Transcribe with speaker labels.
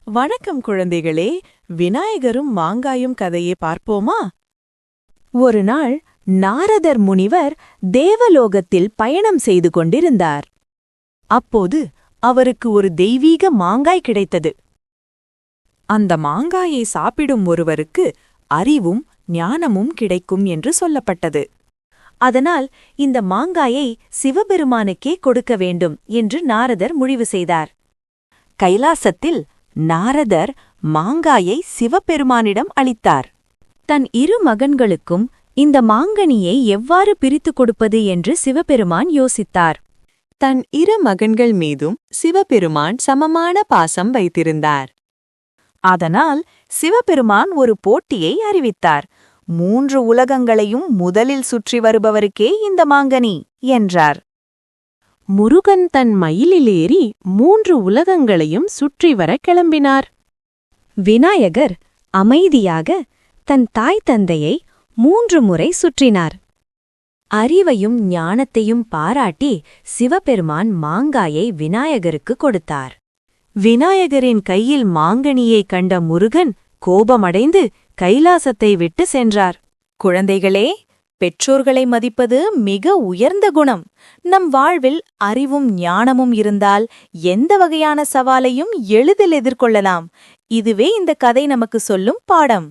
Speaker 1: வணக்கம் குழந்தைகளே. விநாயகரும் மாங்காயும் கதையை பார்ப்போமா? ஒரு நாள் நாரதர் முனிவர் தேவலோகத்தில் பயணம் செய்து கொண்டிருந்தார். அப்போது அவருக்கு ஒரு தெய்வீக மாங்காய் கிடைத்தது. அந்த மாங்காயை சாப்பிடும் ஒருவருக்கு அறிவும் ஞானமும் கிடைக்கும் என்று சொல்லப்பட்டது. அதனால் இந்த மாங்காயை சிவபெருமானுக்கே கொடுக்க வேண்டும் என்று நாரதர் முடிவு செய்தார். கைலாசத்தில் நாரதர் மாங்காயை சிவபெருமானிடம் அளித்தார். தன் இரு மகன்களுக்கும் இந்த மாங்கனியை எவ்வாறு பிரித்துக் கொடுப்பது என்று சிவபெருமான் யோசித்தார்.
Speaker 2: தன் இரு மகன்கள் மீதும் சிவபெருமான் சமமான பாசம் வைத்திருந்தார்.
Speaker 1: அதனால் சிவபெருமான் ஒரு போட்டியை அறிவித்தார். 3 உலகங்களையும் முதலில் சுற்றி வருபவருக்கே இந்த மாங்கனி என்றார். முருகன் தன் மயிலிலேறி 3 உலகங்களையும் சுற்றி வர கிளம்பினார்.
Speaker 3: விநாயகர் அமைதியாக தன் தாய் தந்தையை 3 முறை சுற்றினார். அறிவையும் ஞானத்தையும் பாராட்டி சிவபெருமான் மாங்காயை விநாயகருக்கு கொடுத்தார்.
Speaker 1: விநாயகரின் கையில் மாங்கனியைக் கண்ட முருகன் கோபமடைந்து கைலாசத்தை விட்டு சென்றார். குழந்தைகளே, பெற்றோர்களை மதிப்பது மிக உயர்ந்த குணம். நம் வாழ்வில் அறிவும் ஞானமும் இருந்தால் எந்த வகையான சவாலையும் எளிதில் எதிர்கொள்ளலாம். இதுவே இந்த கதை நமக்கு சொல்லும் பாடம்.